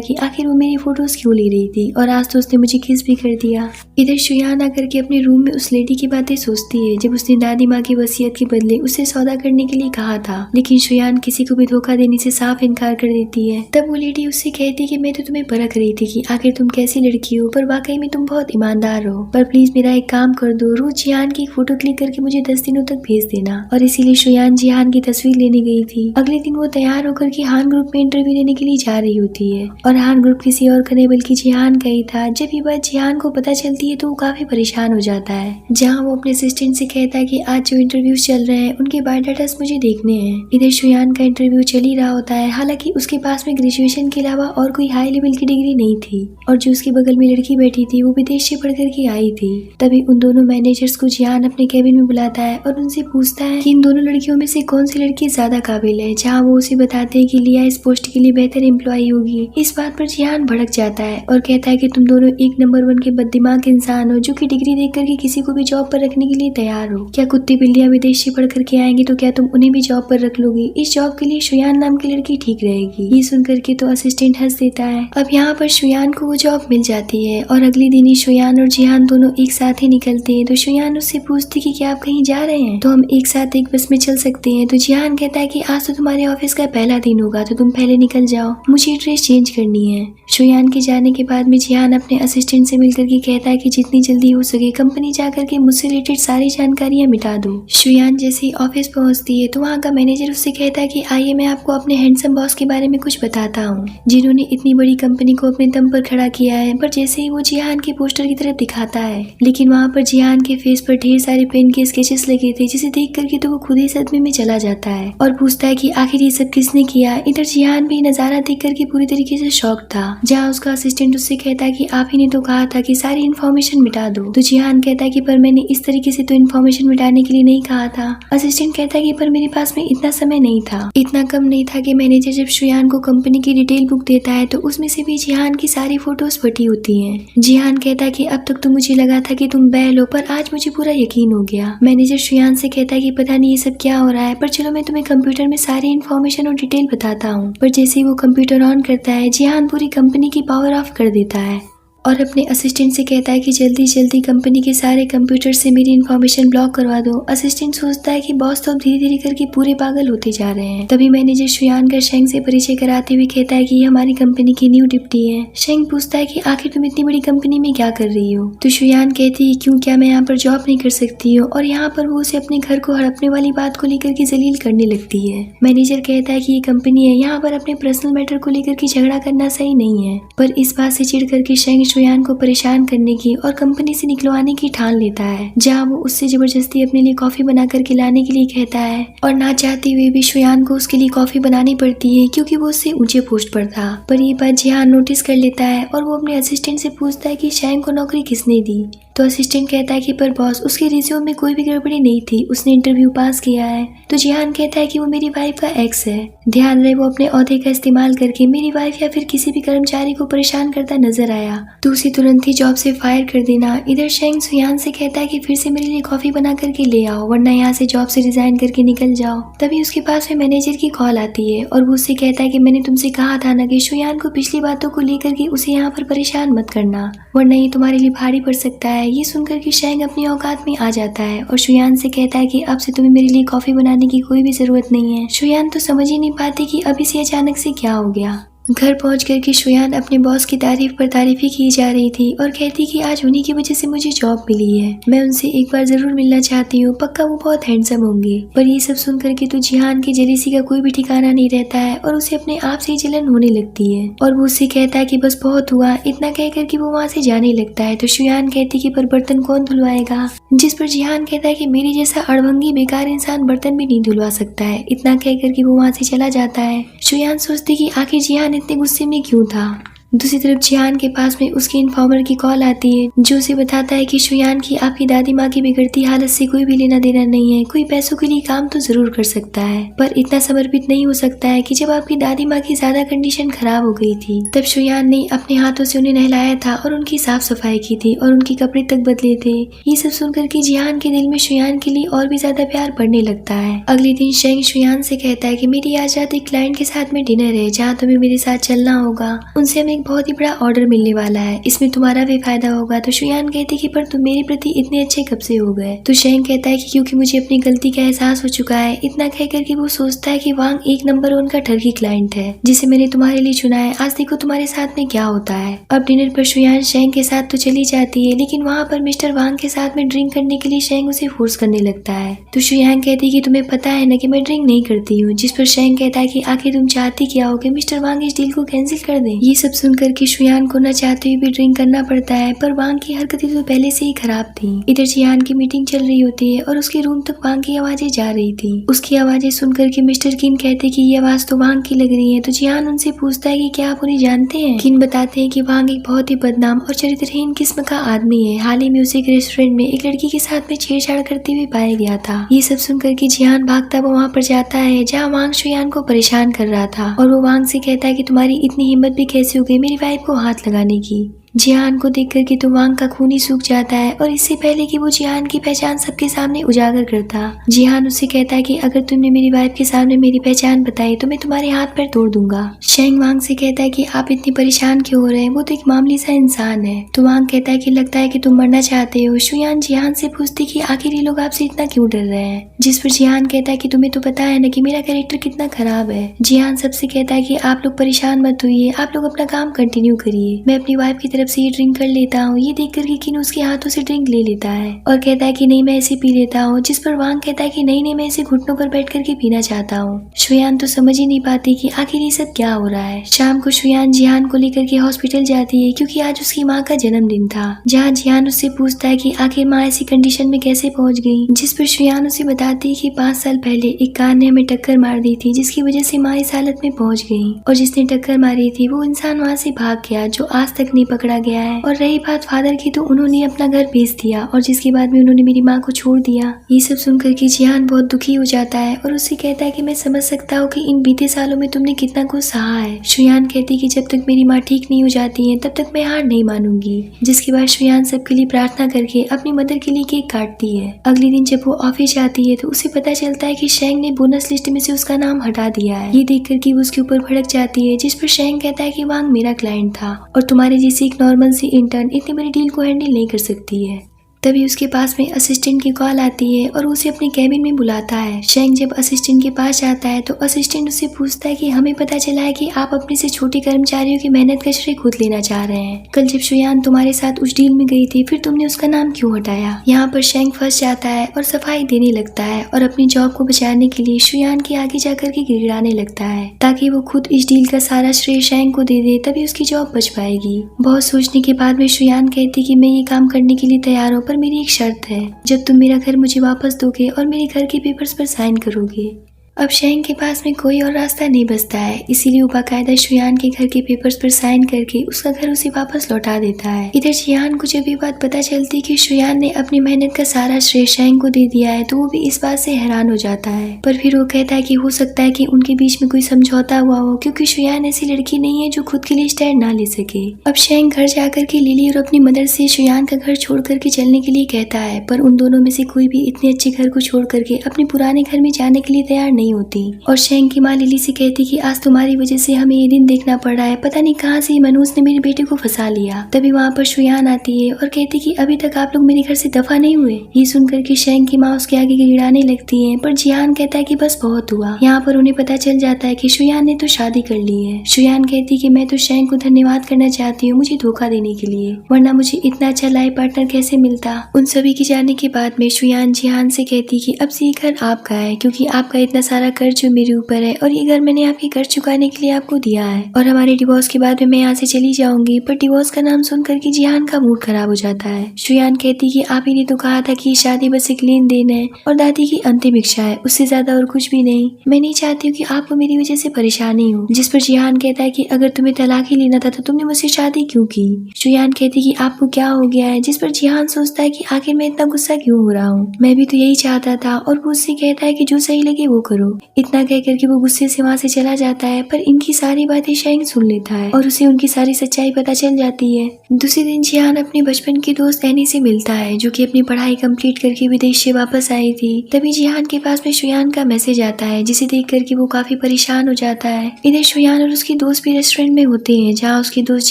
कि आखिर वो मेरी फोटोज क्यों ले रही थी और आज तो उसने मुझे किस भी कर दिया। इधर शुयान आकर के अपने रूम में उस लेडी की बातें सोचती है जब उसने दादी माँ की वसीयत के बदले उसे सौदा करने के लिए कहा था, लेकिन शुयान किसी को भी धोखा देने से साफ इनकार कर देती है। तब वो लेडी उससे कहती कि मैं तो तुम्हें परख रही थी कि आखिर तुम कैसी लड़की हो, पर वाकई में तुम बहुत ईमानदार हो, पर प्लीज मेरा एक काम कर दो, रोज जिहान की फोटो क्लिक करके मुझे 10 दिनों तक भेज देना। और इसीलिए शुयान जिहान की तस्वीर लेने गई थी। अगले दिन वो तैयार होकर के हान ग्रुप में इंटरव्यू लेने के लिए जा रही होती है और हान ग्रुप किसी और का नहीं बल्कि जिहान का ही था। जब ये बात जिहान को पता चलती है तो वो काफी परेशान हो जाता है, जहाँ वो अपने असिस्टेंट से कहता है कि आज जो इंटरव्यूज चल रहे हैं उनके बायोडाटास मुझे देखने हैं। इधर शुयान का इंटरव्यू चल ही रहा होता है, हालांकि उसके पास में ग्रेजुएशन के अलावा और कोई हाई लेवल की डिग्री नहीं थी और जो उसके बगल में लड़की बैठी थी वो विदेश से पढ़ करके आई थी। तभी उन दोनों मैनेजर्स को जिहान अपने कैबिन में बुलाता है और उनसे पूछता है कि इन दोनों लड़कियों में से कौन सी लड़की ज्यादा काबिल है, जहाँ वो उसे बताते हैं कि लिया इस पोस्ट के लिए बेहतर एम्प्लॉय होगी। इस बात पर जिहान भड़क जाता है और कहता है कि तुम दोनों एक नंबर 1 के बददिमाग इंसान हो जो कि डिग्री देख करके किसी को भी जॉब पर रखने के लिए तैयार हो। क्या कुत्ते बिल्लियां विदेश से पढ़ करके आएंगी तो क्या तुम उन्हें भी जॉब पर रख लोगी? इस जॉब के लिए शुयान नाम की लड़की ठीक रहेगी। ये सुन करके तो असिस्टेंट हंस देता है। अब यहाँ पर शुयान को वो जॉब मिल जाती है और अगले दिन ही शुयान और जिहान दोनों एक साथ ही निकलते हैं। तो शुयान उससे पूछती कि क्या आप कहीं जा रहे हैं तो हम एक साथ एक बस में चल सकते हैं। तो जिहान कहता है कि आज तो तुम्हारे ऑफिस का पहला दिन होगा तो तुम पहले निकल जाओ, मुझे ड्रेस चेंज करनी है। शुयान के जाने के बाद में जिहान अपने असिस्टेंट से मिलकर के कहता है कि जितनी जल्दी हो सके कंपनी जाकर के मुझसे रिलेटेड सारी जानकारियां मिटा दो। शुयान जैसे ही ऑफिस पहुंचती है तो वहाँ का मैनेजर उससे कहता है कि आइए मैं आपको अपने हैंडसम बॉस के बारे में कुछ बताता हूँ, जिन्होंने इतनी बड़ी कंपनी को अपने दम पर खड़ा किया है। पर जैसे ही वो जिहान के पोस्टर की तरफ दिखाता है, लेकिन वहाँ पर जिहान के फेस पर ढेर सारे पेन के स्केचेस लगे थे, जिसे देख करके तो वो खुद ही सदमे में चला जाता है और पूछता है कि आखिर ये सब किसने किया। इधर जिहान भी नजारा देख करके पूरी तरीके से शॉक था, जहाँ उसका असिस्टेंट उससे कहता है कि आप ही ने तो कहा था कि सारी इन्फॉर्मेशन मिटा दो। तो जिहान कहता है कि पर मैंने इस तरीके से तो इन्फॉर्मेशन मिटाने के लिए नहीं कहा था। असिस्टेंट कहता है कि पर मेरे पास में इतना समय नहीं था, इतना कम नहीं था कि मैनेजर जब शुयान को कंपनी की डिटेल बुक देता है तो उसमें से भी जिहान की सारी फोटोज फटी होती हैं। जिहान कहता है कि अब तक तो मुझे लगा था कि तुम बैल हो, पर आज मुझे पूरा यकीन हो गया। मैनेजर शुयान से कहता है कि पता नहीं ये सब क्या हो रहा है, पर चलो मैं तुम्हें कंप्यूटर में सारी इन्फॉर्मेशन और डिटेल बताता हूँ। पर जैसे ही वो कंप्यूटर ऑन करता है जिहान पूरी कंपनी की पावर ऑफ कर देता है और अपने असिस्टेंट से कहता है कि जल्दी जल्दी कंपनी के सारे कंप्यूटर से मेरी इन्फॉर्मेशन ब्लॉक करवा दो। असिस्टेंट सोचता है कि बॉस तो अब धीरे धीरे करके पूरे पागल होते जा रहे हैं। तभी मैनेजर शुयान का शेंग से परिचय कराते हुए कहता है कि ये हमारी कंपनी की न्यू डिप्टी है। शेंग पूछता है कि आखिर तुम इतनी बड़ी कंपनी में क्या कर रही हो। तो शुयान कहती है क्यों, क्या मैं यहाँ पर जॉब नहीं कर सकती हूँ, और यहाँ पर वो उसे अपने घर को हड़पने वाली बात को लेकर के जलील करने लगती है। मैनेजर कहता है कि ये कंपनी है, यहाँ पर अपने पर्सनल मैटर को लेकर के झगड़ा करना सही नहीं है। पर इस बात से चिढ़ करके शेंग शुयान को परेशान करने की और कंपनी से निकलवाने की ठान लेता है, जहाँ वो उससे जबरदस्ती अपने लिए कॉफी बना करके लाने के लिए कहता है और ना चाहते हुए भी शुयान को उसके लिए कॉफी बनानी पड़ती है क्योंकि वो उससे ऊंचे पोस्ट पर था। पर ये बात जिहान नोटिस कर लेता है और वो अपने असिस्टेंट से पूछता है कि शेंग को नौकरी किसने दी। तो असिस्टेंट कहता है कि पर बॉस उसके रिज्यूम में कोई भी गड़बड़ी नहीं थी, उसने इंटरव्यू पास किया है। तो जिहान कहता है कि वो मेरी वाइफ का एक्स है, ध्यान रहे वो अपने ओहदे का इस्तेमाल करके मेरी वाइफ या फिर किसी भी कर्मचारी को परेशान करता नजर आया तो उसे तुरंत ही जॉब से फायर कर देना। इधर शेंग शुयान से कहता है कि फिर से मेरे लिए कॉफी बना करके ले आओ, वरना यहाँ से जॉब से रिजाइन करके निकल जाओ। तभी उसके पास में मैनेजर की कॉल आती है और वो उससे कहता है कि मैंने तुमसे कहा था ना कि शुयान को पिछली बातों को लेकर के उसे यहाँ पर परेशान मत करना, वरना ये तुम्हारे लिए भारी पड़ सकता है। ये सुनकर के शेंग अपनी औकात में आ जाता है और शुयान से कहता है कि अब से तुम्हें मेरे लिए कॉफी बनाने की कोई भी जरूरत नहीं है। शुयान तो समझ ही नहीं पाती कि अब इसे अचानक से क्या हो गया। घर पहुँच कर के शुयान अपने बॉस की तारीफ पर तारीफी की जा रही थी और कहती कि आज उन्हीं की वजह से मुझे जॉब मिली है। मैं उनसे एक बार जरूर मिलना चाहती हूँ, पक्का वो बहुत हैंडसम होंगे। पर ये सब सुन करके तो जिहान की जेलसी का कोई भी ठिकाना नहीं रहता है और उसे अपने आप से जलन होने लगती है और वो उससे कहता है कि बस बहुत हुआ। इतना कह कर के वो वहाँ से जाने लगता है तो शुयान कहती कि पर बर्तन कौन धुलवाएगा, जिस पर जिहान कहता है कि मेरी जैसा अड़भंगी बेकार इंसान बर्तन भी नहीं धुलवा सकता है। इतना कह कर के वो वहाँ से चला जाता है। शुयान सोचती कि आखिर जिहान इतने गुस्से में क्यों था। दूसरी तरफ जिहान के पास में उसके इन्फॉर्मर की कॉल आती है जो उसे बताता है कि शुयान की आपकी दादी माँ की बिगड़ती हालत से कोई भी लेना देना नहीं है। कोई पैसों के लिए काम तो जरूर कर सकता है पर इतना समर्पित नहीं हो सकता है कि जब आपकी दादी माँ की ज्यादा कंडीशन खराब हो गई थी तब शुयान ने अपने हाथों से उन्हें नहलाया था और उनकी साफ सफाई की थी और उनके कपड़े तक बदले थे। ये सब सुनकर के जिहान के दिल में शुयान के लिए और भी ज्यादा प्यार बढ़ने लगता है। अगले दिन शेंग शुयान से कहता है कि मेरी आज रात एक क्लाइंट के साथ में डिनर है जहाँ तुम्हें मेरे साथ चलना होगा। उनसे हमें एक बहुत ही बड़ा ऑर्डर मिलने वाला है, इसमें तुम्हारा भी फायदा होगा। तो शुयान कहती कि पर तुम मेरे प्रति इतने अच्छे कब से हो गए। तो शेंग कहता है कि क्योंकि मुझे अपनी गलती का एहसास हो चुका है। इतना कह करके वो सोचता है कि वांग एक नंबर उनका ठगी क्लाइंट है जिसे मैंने तुम्हारे लिए चुना है। आज देखो तुम्हारे साथ में क्या होता है। अब डिनर पर शुयान शेंग के साथ तो चली जाती है लेकिन वहाँ पर मिस्टर वांग के साथ में ड्रिंक करने के लिए शेंग उसे फोर्स करने लगता है। तो शुयान कहती है कि तुम्हें पता है ना कि मैं ड्रिंक नहीं करती हूँ, जिस पर शेंग कहता है कि आखिर तुम चाहती क्या हो कि मिस्टर वांग इस डील को कैंसिल कर दें। ये सब सुनकर के शुयान को न चाहते हुए भी ड्रिंक करना पड़ता है पर वांग की हरकतें तो पहले से ही खराब थी। इधर जिहान की मीटिंग चल रही होती है और उसके रूम तक वांग की आवाजें जा रही थी। उसकी आवाजें सुनकर के मिस्टर किन कहते कि ये आवाज तो वांग की लग रही है। तो जिहान उनसे पूछता है कि क्या आप उन्हें जानते हैं। किन बताते हैं कि वांग एक बहुत ही बदनाम और चरित्रहीन किस्म का आदमी है। हाल ही में उसे एक रेस्टोरेंट में एक लड़की के साथ में छेड़छाड़ करते हुए पाया गया था। ये सब सुनकर के जिहान भागता हुआ वहाँ पर जाता है जहाँ वांग शुयान को परेशान कर रहा था और वो वांग से कहता है कि तुम्हारी इतनी हिम्मत भी कैसे हो गई मेरी वाइफ को हाथ लगाने की। जिहान को देख करके तो वांग का खून ही सूख जाता है और इससे पहले कि वो जिहान की पहचान सबके सामने उजागर करता, जिहान उससे कहता है कि अगर तुमने मेरी वाइफ के सामने मेरी पहचान बताई तो मैं तुम्हारे हाथ पैर तोड़ दूंगा। शेंग वांग से कहता है कि आप इतनी परेशान क्यों हो रहे हैं, वो तो एक मामूली सा इंसान है। तो वांग कहता है कि लगता है कि तुम मरना चाहते हो। शुयान जिहान से पूछती कि आखिर ये लोग आपसे इतना क्यों डर रहे हैं, जिस पर जिहान कहता है कि तुम्हें तो पता है ना कि मेरा कैरेक्टर कितना खराब है। जिहान सबसे कहता है कि आप लोग परेशान मत होइए, आप लोग अपना काम कंटिन्यू करिए, मैं अपनी वाइफ की तरफ से ये ड्रिंक कर लेता हूँ। ये देख करके किन उसके हाथों से ड्रिंक ले लेता है और कहता है कि नहीं मैं ऐसे पी लेता हूँ, जिस पर वांग कहता है कि नहीं मैं इसे घुटनों पर बैठ करके पीना चाहता हूँ। शुयान तो समझ ही नहीं पाती कि आखिर ये सब क्या हो रहा है। शाम को शुयान जिहान को लेकर के हॉस्पिटल जाती है क्योंकि आज उसकी माँ का जन्मदिन था, जहाँ जिहान उससे पूछता है कि आखिर माँ ऐसी कंडीशन में कैसे पहुँच गई, जिस पर शुयान उसे बताती है कि 5 साल पहले एक कार ने हमें टक्कर मार दी थी जिसकी वजह से माँ इस हालत में पहुँच गई और जिसने टक्कर मारी थी वो इंसान वहाँ से भाग गया जो आज तक नहीं पकड़ा गया है। और रही बात फादर की तो उन्होंने अपना घर बेच दिया और जिसके बाद में उन्होंने मेरी माँ को छोड़ दिया। ये सब सुनकर के जिहान बहुत दुखी हो जाता है और उससे कहता है कि मैं समझ सकता हूँ कि इन बीते सालों में तुमने कितना कुछ सहा है। शुयान कहती कि जब तक मेरी माँ ठीक नहीं हो जाती है तब तक मैं हार नहीं मानूंगी। जिसके बाद शुयान सबके लिए प्रार्थना करके अपनी मदर के लिए केक काटती है। अगले दिन जब वो ऑफिस जाती है तो उसे पता चलता है कि शेंग ने बोनस लिस्ट में से उसका नाम हटा दिया है। ये देख करके वो उसके ऊपर भड़क जाती है, जिस पर शेंग कहता है कि वांग मेरा क्लाइंट था और तुम्हारे जैसी एक नॉर्मल सी इंटर्न इतनी बड़ी डील को हैंडल नहीं कर सकती है। तभी उसके पास में असिस्टेंट की कॉल आती है और उसे अपने कैबिन में बुलाता है। शेंग जब असिस्टेंट के पास जाता है तो असिस्टेंट उससे पूछता है कि हमें पता चला है कि आप अपने से छोटे कर्मचारियों की मेहनत का श्रेय खुद लेना चाह रहे हैं। कल जब शुयान तुम्हारे साथ उस डील में गई थी फिर तुमने उसका नाम क्यों हटाया। यहाँ पर शेंग फंस जाता है और सफाई देने लगता है और अपनी जॉब को बचाने के लिए शुयान के आगे जाकर के गिड़गिड़ाने लगता है ताकि वो खुद इस डील का सारा श्रेय शेंग को दे दे, तभी उसकी जॉब बच पाएगी। बहुत सोचने के बाद में शुयान कहती कि मैं ये काम करने के लिए तैयार हूँ पर मेरी एक शर्त है, जब तुम मेरा घर मुझे वापस दोगे और मेरे घर के पेपर्स पर साइन करोगे। अब शेंग के पास में कोई और रास्ता नहीं बचता है, इसीलिए वो बाकायदा शुयान के घर के पेपर्स पर साइन करके उसका घर उसे वापस लौटा देता है। इधर जिहान को जब ये बात पता चलती कि शुयान ने अपनी मेहनत का सारा श्रेय शेंग को दे दिया है तो वो भी इस बात से हैरान हो जाता है। पर फिर वो कहता है कि हो सकता है कि उनके बीच में कोई समझौता हुआ हो, क्योंकि शुयान ऐसी लड़की नहीं है जो खुद के लिए स्टैंड ना ले सके। अब शेंग घर जाकर के लिली और अपनी मदर से शुयान का घर छोड़ करके चलने के लिए कहता है, पर उन दोनों में से कोई भी इतने अच्छे घर को छोड़ करके अपने पुराने घर में जाने के लिए तैयार नहीं नहीं होती। और शेंग की माँ लिली से कहती कि आज तुम्हारी वजह से हमें ये दिन देखना पड़ रहा है, पता नहीं कहाँ से मनोज ने मेरे बेटे को फंसा लिया। तभी वहाँ पर शुयान आती है और कहती कि अभी तक आप लोग मेरे घर से दफा नहीं हुए। ये सुनकर के शेंग की माँ उसके आगे गिड़गिड़ाने लगती है, पर जियान कहता है कि बस बहुत हुआ। यहाँ पर उन्हें पता चल जाता है कि शुयान ने तो शादी कर ली है। शुयान कहती कि मैं तो शेंग को धन्यवाद करना चाहती हूँ मुझे धोखा देने के लिए, वरना मुझे इतना अच्छा लाइफ पार्टनर कैसे मिलता। उन सभी के जाने के बाद में शुयान जिहान से कहती कि अब से ये घर आपका है, क्योंकि आपका इतना सारा कर्ज जो मेरे ऊपर है और ये घर मैंने आपके कर्ज चुकाने के लिए आपको दिया है, और हमारे डिवोर्स के बाद में मैं यहाँ से चली जाऊंगी। पर डिवोर्स का नाम सुन करके जिहान का मूड खराब हो जाता है। शुयान कहती कि आप ही ने तो कहा था कि शादी बस एक लेन देन है और दादी की अंतिम इच्छा है, उससे ज्यादा और कुछ भी नहीं। मैं नहीं चाहती हूँ कि आपको मेरी वजह से परेशानी हो। जिस पर जिहान कहता है कि अगर तुम्हें तलाक ही लेना था तो तुमने मुझसे शादी क्यों की। शुयान कहती कि आपको क्या हो गया है, जिस पर जिहान सोचता है कि आखिर मैं इतना गुस्सा क्यों हो रहा हूँ, मैं भी तो यही चाहता था। और वो उससे कहता है कि जो सही लगे वो करो। इतना कह करके वो गुस्से से वहाँ से चला जाता है, पर इनकी सारी बातें शेंग सुन लेता है और उसे उनकी सारी सच्चाई पता चल जाती है। दूसरे दिन जिहान अपने बचपन की दोस्त एनी से मिलता है, जो कि अपनी पढ़ाई कंप्लीट करके विदेश से वापस आई थी। तभी जिहान के पास में शुयान का मैसेज आता है, जिसे देख करके वो काफी परेशान हो जाता है। इधर शुयान और उसकी दोस्त भी रेस्टोरेंट में होते हैं, जहाँ उसकी दोस्त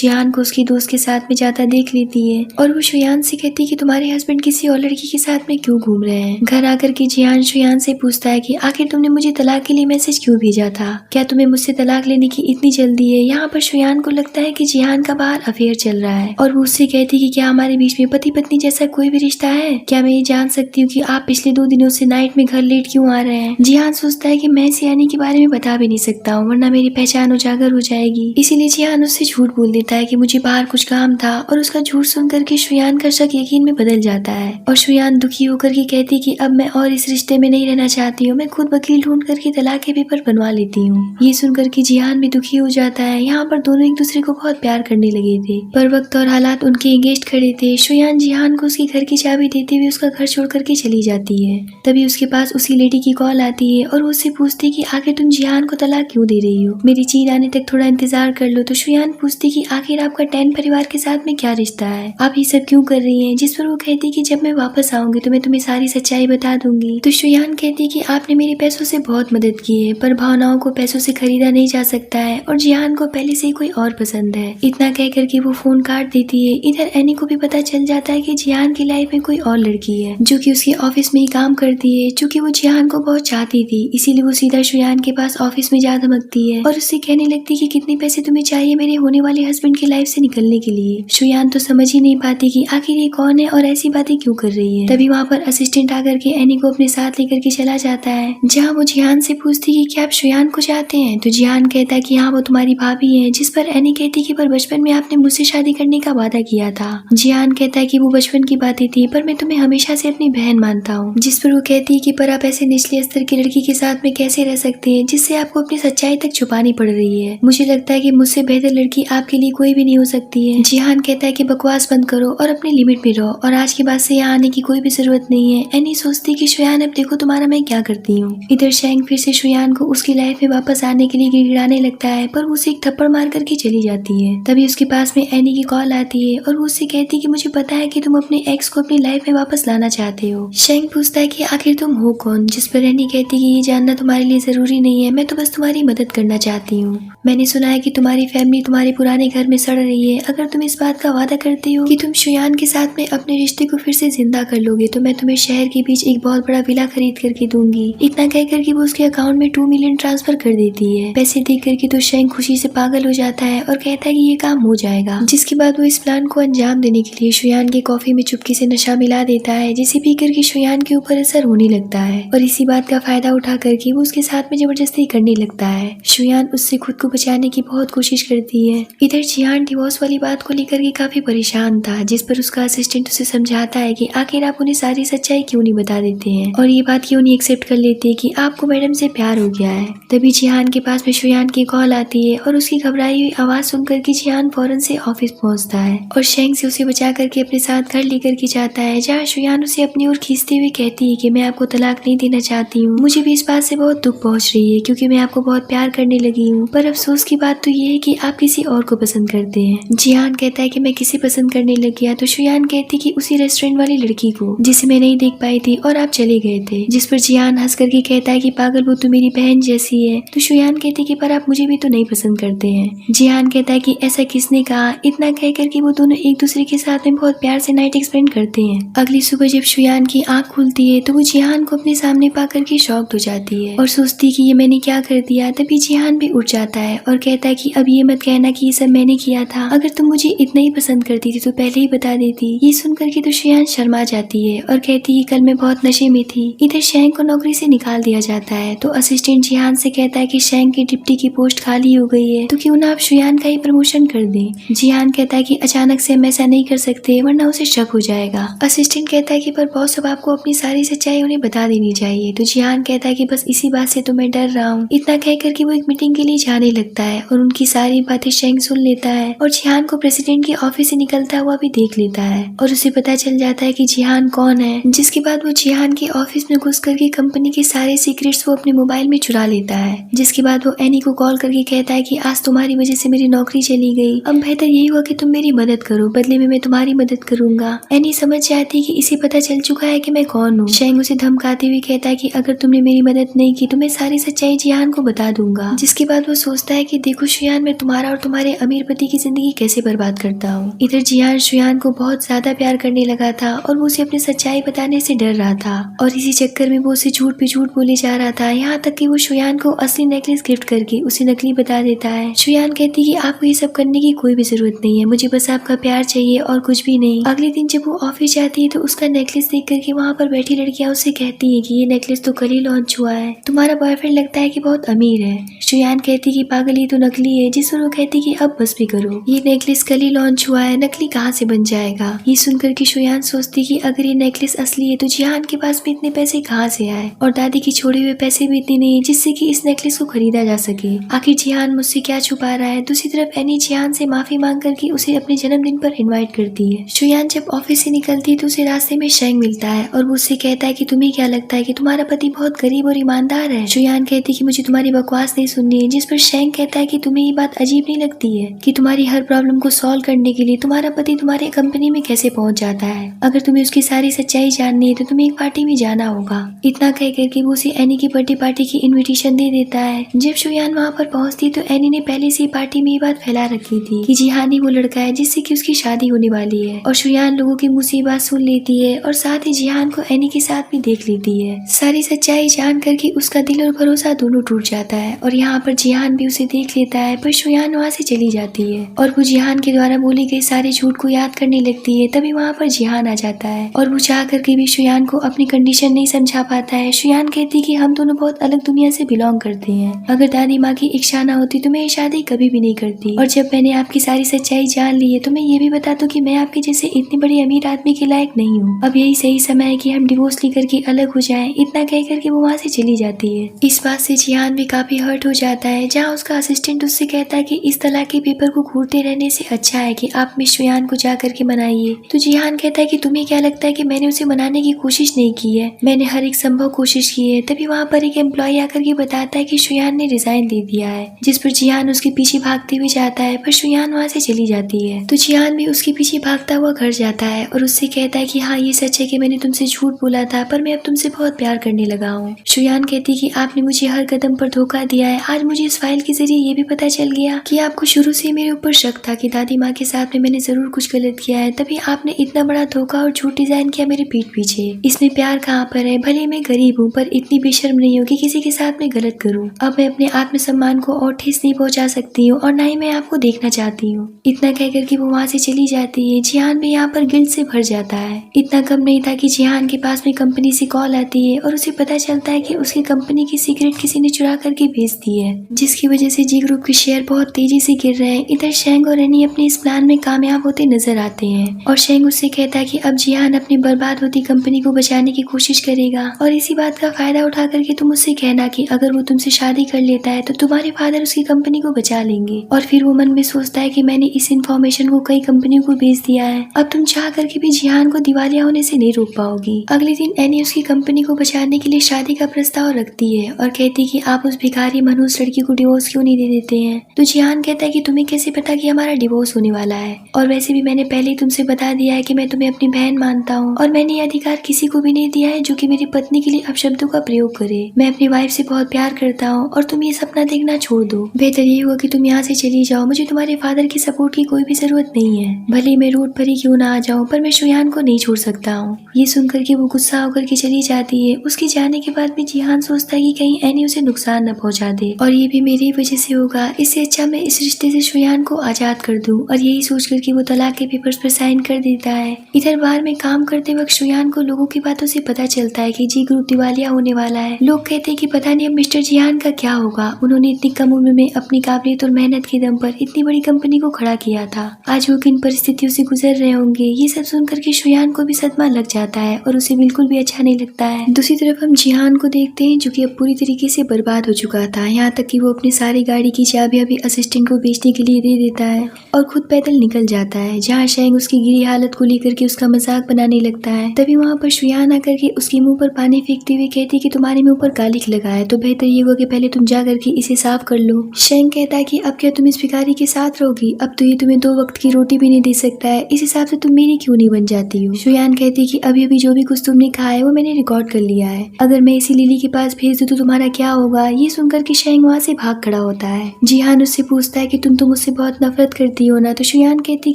जिहान को उसकी दोस्त के साथ में जाता देख लेती है और वो शुयान से कहती है कि तुम्हारे हस्बैंड किसी और लड़की के साथ में क्यों घूम रहे हैं। घर आकर के जिहान शुयान से पूछता है कि आखिर तुमने मुझे तलाक के लिए मैसेज क्यों भेजा था, क्या तुम्हें मुझसे तलाक लेने की इतनी जल्दी है। यहाँ पर शुयान को लगता है कि जिहान का बाहर अफेयर चल रहा है और वो उससे कहती कि क्या हमारे बीच में पति पत्नी जैसा कोई भी रिश्ता है, क्या मैं ये जान सकती हूँ कि आप पिछले 2 दिनों से नाइट में घर लेट क्यों आ रहे हैं। जिहान सोचता है कि मैं सियानी के बारे में बता भी नहीं सकता हूँ, वरना मेरी पहचान उजागर हो जाएगी। इसीलिए जिहान उससे झूठ बोल देता है कि मुझे बाहर कुछ काम था, और उसका झूठ सुनकर के शुयान का शक यकीन में बदल जाता है और शुयान दुखी होकर के कहती कि अब मैं और इस रिश्ते में नहीं रहना चाहती हूँ, मैं खुद वकील ढूंढ करके तलाक के पेपर बनवा लेती हूँ। ये सुनकर के जिहान भी दुखी हो जाता है। यहाँ पर दोनों एक दूसरे को बहुत प्यार करने लगे थे, पर वक्त और हालात उनके अगेंस्ट खड़े थे। शुयान जिहान को उसके घर की चाबी देते हुए उसका घर छोड़ करके चली जाती है। तभी उसके पास उसी लेडी की कॉल आती है और वो उससे पूछती कि आखिर तुम जिहान को तलाक क्यों दे रही हो, मेरी चीन आने तक थोड़ा इंतजार कर लो। तो शुयान पूछती कि आखिर आपका 10 परिवार के साथ में क्या रिश्ता है, आप ये सब क्यों कर रही हैं। जिस पर वो कहती कि जब मैं वापस आऊंगी तो मैं तुम्हें सारी सच्चाई बता दूंगी। तो शुयान कहती कि आपने मेरे पैसों से बहुत मदद की है, पर भावनाओं को पैसों से खरीदा नहीं जा सकता है और जिहान को पहले से कोई और पसंद है। इतना कह करके वो फोन काट देती है। इधर एनी को भी पता चल जाता है कि जिहान की लाइफ में कोई और लड़की है, जो कि उसके ऑफिस में ही काम करती है। चूँकि वो जिहान को बहुत चाहती थी, इसीलिए वो सीधा शुयान के पास ऑफिस में जा धमकती है और उससे कहने लगती कि कितने पैसे तुम्हें चाहिए मेरे होने वाले हस्बैंड की लाइफ से निकलने के लिए। शुयान तो समझ ही नहीं पाती कि आखिर ये कौन है और ऐसी बातें क्यों कर रही है। तभी वहाँ पर असिस्टेंट आकर के एनी को अपने साथ लेकर के चला जाता है, जहाँ वो जिहान से पूछती कि क्या आप शुयान को चाहते हैं। तो जिहान कहता है कि हाँ वो तुम्हारी भाभी है। जिस पर एनी कहती कि पर बचपन में आपने मुझसे शादी करने का वादा किया था। जिहान कहता है कि वो बचपन की बातें थी, पर मैं तुम्हें हमेशा से अपनी बहन मानता हूँ। जिस पर वो कहती है कि पर आप ऐसे निचले स्तर की लड़की के साथ में कैसे रह सकते हैं, जिससे आपको अपनी सच्चाई तक छुपानी पड़ रही है। मुझे लगता है कि मुझसे बेहतर लड़की आपके लिए कोई भी नहीं हो सकती है। जिहान कहता है कि बकवास बंद करो और अपने लिमिट में रहो, और आज के बाद से यहाँ आने की कोई भी जरूरत नहीं है। एनी सोचती कि शुयान अब देखो तुम्हारा मैं क्या करती हूँ। इधर शेंग फिर से शुयान को उसकी लाइफ में वापस आने के लिए गिड़गिड़ाने लगता है, पर वो उसे एक थप्पड़ मार करके चली जाती है। तभी उसके पास में एनी की कॉल आती है और वो उससे कहती है कि मुझे पता है कि तुम अपने एक्स को अपनी लाइफ में वापस लाना चाहते हो। शेंग पूछता है कि आखिर तुम हो कौन। जिस पर एनी कहती है कि ये जानना तुम्हारे लिए जरूरी नहीं है, मैं तो बस तुम्हारी मदद करना चाहती हूँ। मैंने सुना है कि तुम्हारी फैमिली तुम्हारे पुराने घर में सड़ रही है। अगर तुम इस बात का वादा करते हो कि तुम शुयान के साथ में अपने रिश्ते को फिर से जिंदा कर लोगे, तो मैं तुम्हें शहर के बीच एक बहुत बड़ा विला खरीद करके दूंगी। इतना कह करके वो उसके अकाउंट में 2 मिलियन ट्रांसफर कर देती है। पैसे देख करके तो शेंग खुशी से पागल हो जाता है और कहता है कि ये काम हो जाएगा। जिसके बाद वो इस प्लान को अंजाम देने के लिए शुयान की कॉफी में चुपके से नशा मिला देता है, जिसे पी करके शुयान के ऊपर असर होने लगता है और इसी बात का फायदा उठा करके वो उसके साथ में जबरदस्ती करने लगता है। शुयान उससे खुद को बचाने की बहुत कोशिश करती है। इधर जिहान डिवोर्स वाली बात को लेकर के काफी परेशान था, जिस पर उसका असिस्टेंट उसे समझाता है कि आखिर आप उन्हें सारी सच्चाई क्यों नहीं बता देते हैं और ये बात क्यों नहीं एक्सेप्ट कर लेते कि आपको मैडम से प्यार हो गया है। तभी जिहान के पास में शुयान की कॉल आती है और उसकी घबराई हुई आवाज सुनकर के जिहान फौरन से ऑफिस पहुंचता है और शेंग से उसे बचा करके अपने साथ घर लेकर के जाता है, जहाँ शुयान उसे अपनी ओर खींचते हुए कहती है कि मैं आपको तलाक नहीं देना चाहती हूँ। मुझे भी इस बात से बहुत दुख पहुंच रही है, क्योंकि मैं आपको बहुत प्यार करने लगी हूँ, पर अफसोस की बात तो ये है कि आप किसी और को पसंद करते हैं। जिहान कहता है कि मैं किसे पसंद करने लग गया। तो शुयान कहती कि उसी रेस्टोरेंट वाली लड़की को, जिसे मैं नहीं देख पाई थी और आप चले गए थे। जिस पर जिहान हंस करके कहता है है कि पागल वो तो मेरी बहन जैसी है। तो शुयान कहती है कि पर आप मुझे भी तो नहीं पसंद करते हैं। जिहान कहता है कि ऐसा किसने कहा। इतना कहकर कि वो दोनों एक दूसरे के साथ में बहुत प्यार से नाइट स्पेंड करते हैं। अगली सुबह जब शुयान की आंख खुलती है तो वो जिहान को अपने सामने पाकर के शॉक्ड हो जाती है और सोचती कि ये मैंने क्या कर दिया। तभी जिहान भी उठ जाता है और कहता है कि अब ये मत कहना कि ये सब मैंने किया था। अगर तुम मुझे इतना ही पसंद करती थी तो पहले ही बता देती। ये सुनकर के तो शुयान शर्मा जाती है और कहती है कल मैं बहुत नशे में थी। इधर शेंग को नौकरी से निकाल दिया जाता है तो असिस्टेंट जिहान से कहता है कि शेंग की डिप्टी की पोस्ट खाली हो गई है तो क्यों ना आप शुयान का ही प्रमोशन कर दें। जिहान कहता है कि अचानक से हम ऐसा नहीं कर सकते वरना उसे शक हो जाएगा। असिस्टेंट कहता है कि पर बॉस अब आपको अपनी सारी सच्चाई उन्हें बता देनी चाहिए। तो जिहान कहता है कि बस इसी बात से तो मैं डर रहा हूँ। इतना कहकर कि वो एक मीटिंग के लिए जाने लगता है और उनकी सारी बातें शेंग सुन लेता है और जिहान को प्रेसिडेंट के ऑफिस से निकलता हुआ भी देख लेता है और उसे पता चल जाता है कि जिहान कौन है। जिसके बाद वो जिहान के ऑफिस में घुस करके कंपनी के सारे सीक्रेट्स वो अपने मोबाइल में चुरा लेता है। जिसके बाद वो एनी को कॉल करके कहता है कि आज तुम्हारी वजह से मेरी नौकरी चली गई। अब बेहतर यही हुआ कि तुम मेरी मदद करो, बदले में मैं तुम्हारी मदद करूंगा। एनी समझ जाती है कि इसे पता चल चुका है कि मैं कौन हूँ। शेंग उसे धमकाते हुए कहता है कि अगर तुमने मेरी मदद नहीं की तो मैं सारी सच्चाई जिहान को बता दूंगा। जिसके बाद वो सोचता है कि देखो शुयान, मैं तुम्हारा और तुम्हारे अमीर पति की जिंदगी कैसे बर्बाद करता हूँ। इधर जिहान शुयान को बहुत ज्यादा प्यार करने लगा था और वो उसे अपनी सच्चाई बताने से डर रहा था और इसी चक्कर में वो उसे झूठ पे झूठ बोले जा रहा था। यहाँ तक कि वो शुयान को असली नेकलेस गिफ्ट करके उसे नकली बता देता है। शुयान कहती कि आपको ये सब करने की कोई भी जरूरत नहीं है, मुझे बस आपका प्यार चाहिए और कुछ भी नहीं। अगले दिन जब वो ऑफिस जाती है तो उसका नेकलेस देख करके वहाँ पर बैठी लड़कियां उससे कहती है कि ये नेकलेस तो कल ही लॉन्च हुआ है, तुम्हारा बॉयफ्रेंड लगता है कि बहुत अमीर है। शुयान कहती कि पागल ये तो नकली है। जिस पर वो कहती कि अब बस भी करो, ये नेकलेस कल ही लॉन्च हुआ है, नकली कहाँ से बन जाएगा। ये सुनकर के शुयान सोचती कि अगर ये नेकलेस असली है तो जिहान के पास भी इतने पैसे कहाँ से आए और दादी की छोड़े हुए पैसे भी इतने नहीं जिससे कि इस नेकलेस को खरीदा जा सके। आखिर जिहान मुझसे क्या छुपा रहा है। दूसरी तरफ एनी जिहान से माफी मांग करके उसे अपने जन्मदिन पर इनवाइट करती है। शुयान जब ऑफिस से निकलती है तो उसे रास्ते में शेंग मिलता है और वो उससे कहता है कि तुम्हें क्या लगता है कि तुम्हारा पति बहुत गरीब और ईमानदार है। शुयान कहती कि मुझे तुम्हारी बकवास नहीं सुननी है। जिस पर शेंग कहता है कि तुम्हें ये बात अजीब नहीं लगती है कि तुम्हारी हर प्रॉब्लम को सॉल्व करने के लिए तुम्हारा पति तुम्हारे कंपनी में कैसे पहुंच जाता है। अगर तुम्हें उसकी सारी सच्चाई जाननी है तो तुम्हें एक पार्टी में जाना होगा। इतना कह करके वो उसे एनी की बर्थडे पार्टी की इनविटेशन दे देता है। जब शुयान वहाँ पर पहुंचती तो एनी ने पहले से पार्टी में ये बात फैला रखी थी कि जिहान ही वो लड़का है जिससे कि उसकी शादी होने वाली है और शुयान लोगों की मुंह से बात सुन लेती है और साथ ही जिहान को एनी के साथ भी देख लेती है। सारी सच्चाई जान करके उसका दिल और भरोसा दोनों टूट जाता है और यहाँ पर जिहान भी उसे देख लेता है पर शुयान वहाँ से चली जाती है और वो जिहान के द्वारा बोली गई सारे झूठ को याद करने लगती है। तभी वहाँ पर जिहान आ जाता है और वो चाह करके भी शुयान को अपनी कंडीशन नहीं समझा पाता है। शुयान कहती कि हम दोनों बहुत अलग दुनिया से बिलोंग करते हैं, अगर दादी माँ की इच्छा ना होती तो मैं ये शादी कभी भी नहीं करती और जब मैंने आपकी सारी सच्चाई जान ली है तो मैं ये भी बता दूं कि मैं आपके जैसे इतनी बड़ी अमीर आदमी के लायक नहीं हूँ। अब यही सही समय है कि हम डिवोर्स लेकर के अलग हो जाएं। इतना कह करके वो वहाँ से चली जाती है। इस बात से जिहान भी काफी हर्ट हो जाता है जहाँ उसका असिस्टेंट उससे कहता है कि इस तलाक के पेपर को घूरते रहने से अच्छा है कि आप मिस शुयान को जा करके मनाइए। तो जिहान कहता है कि तुम्हें क्या लगता है कि मैंने उसे मनाने की कोशिश नहीं की है, मैंने हर एक संभव कोशिश की है। तभी वहाँ पर एक एम्प्लॉय आकर के बताता है कि शुयान ने रिजाइन दे दिया है। जिस पर जिहान उसके पीछे भागते हुए जाता है पर शुयान वहाँ से चली जाती है। तो जिहान भी उसके पीछे भागता हुआ घर जाता है और उससे कहता है कि हाँ ये सच है कि मैंने तुमसे झूठ बोला था पर मैं अब तुमसे बहुत प्यार करने लगा हूँ। शुयान कहती कि आपने मुझे हर कदम पर धोखा दिया है। आज मुझे इस फाइल के जरिए ये भी पता चल गया कि आपको शुरू से मेरे ऊपर शक था कि दादी माँ के साथ में मैंने जरूर कुछ गलत किया है, तभी आपने इतना बड़ा धोखा और झूठ डिजाइन किया मेरे पीठ पीछे। इसमें प्यार कहाँ पर है। भले मैं गरीब हूँ पर इतनी बेशर्म नहीं हूँ कि किसी के साथ में गलत करूँ। अब मैं अपने आत्मसम्मान को और ठेस नहीं पहुँचा सकती हूँ और न ही मैं आपको देखना चाहती हूँ। इतना कहकर कि वो वहाँ से चली जाती है। जिहान भी यहाँ पर गिल्ट से भर जाता है। इतना कम नहीं था कि जिहान के पास में कंपनी से कॉल आती है और उसे पता चलता है कि उसकी कंपनी की सीक्रेट किसी ने चुरा करके भेज दी है, जिसकी वजह से जी ग्रुप के शेयर बहुत तेजी से गिर रहे हैं। इधर शेंग और एनी अपने इस प्लान में कामयाब होते नजर आते हैं और शेंग उससे कहता है कि अब जिहान अपनी बर्बाद होती कंपनी को बचाने की कोशिश करेगा और इसी बात का फायदा उठा करके तुम उससे कहना कि अगर वो तुमसे शादी कर लेता है तो तुम्हारे फादर उसकी कंपनी को बचा लेंगे। और फिर वो मन में सोचता है कि मैंने इस इन्फॉर्मेशन को कई कंपनियों को भेज दिया है, अब तुम चाह करके भी जिहान को दिवालिया होने से नहीं रोक पाओगी। अगले दिन एनी उसकी कंपनी को बचाने के लिए शादी का प्रस्ताव रखती है और कहती कि आप उस भिखारी मनहूस लड़की को डिवोर्स क्यों नहीं दे देते हैं। तो जिहान कहता है कि तुम्हें कैसे पता कि हमारा डिवोर्स होने वाला है, और वैसे भी मैंने पहले ही तुमसे बता दिया है कि मैं तुम्हें अपनी बहन मानता हूँ और मैंने ये अधिकार किसी को भी नहीं दिया है जो कि मेरी पत्नी के लिए अपशब्दों का प्रयोग सहयोग करे। मैं अपनी वाइफ से बहुत प्यार करता हूँ और तुम ये सपना देखना छोड़ दो। बेहतर ये होगा कि तुम यहाँ से चली जाओ। मुझे तुम्हारे फादर की सपोर्ट की कोई भी जरूरत नहीं है। भले मैं रोड पर ही क्यों ना आ जाऊँ, पर मैं शुयान को नहीं छोड़ सकता हूँ। ये सुनकर के वो गुस्सा होकर के चली जाती है। उसके जाने के बाद भी जिहान सोचता है कि कहीं एनी उसे नुकसान न पहुँचा दे और ये भी मेरी वजह से होगा। इससे अच्छा मैं इस रिश्ते से शुयान को आजाद कर दूं। और यही सोच करके वो तलाक के पेपर्स पर साइन कर देता है। इधर बार में काम करते वक्त शुयान को लोगों की बातों से पता चलता है कि जी ग्रुप दिवालिया होने वाला है। लोग कहते हैं कि पता नहीं अब मिस्टर जिहान का क्या होगा। उन्होंने इतनी कम उम्र में अपनी काबिलियत और मेहनत के दम पर इतनी बड़ी कंपनी को खड़ा किया था। आज वो किन परिस्थितियों से गुजर रहे होंगे। ये सब सुनकर के शुयान को भी सदमा लग जाता है और उसे बिल्कुल भी अच्छा नहीं लगता है। दूसरी तरफ हम जिहान को देखते हैं जो कि अब पूरी तरीके से बर्बाद हो चुका था। यहाँ तक कि वो अपनी सारी गाड़ी की चाबियां भी असिस्टेंट को बेचने के लिए दे देता है और खुद पैदल निकल जाता है। जहाँ शेंग उसकी गिरी हालत को लेकर के उसका मजाक बनाने लगता है। तभी वहाँ पर शुयान आकर के उसके मुंह पर पानी फेंकते हुए कहती है कि तुम्हारे मुंह पर गालिक लगा है, तो बेहतर ये होगा कि पहले तुम जा करके इसे साफ कर लो। शेंग कहता है कि अब क्या तुम इस भिखारी के साथ रहोगी? अब तो ये तुम्हें 2 वक्त की रोटी भी नहीं दे सकता है। इस हिसाब से तुम मेरी क्यों नहीं बन जाती हो? शुयान कहती है कि अभी अभी जो भी कुछ तुमने कहा है वो मैंने रिकॉर्ड कर लिया है। अगर मैं इसी लिली के पास भेज दूं तो तुम्हारा क्या होगा? ये सुनकर के शेंग वहाँ से भाग खड़ा होता है। जिहान उससे पूछता है कि तुम तो मुझसे बहुत नफरत करती हो ना? तो शुयान कहती है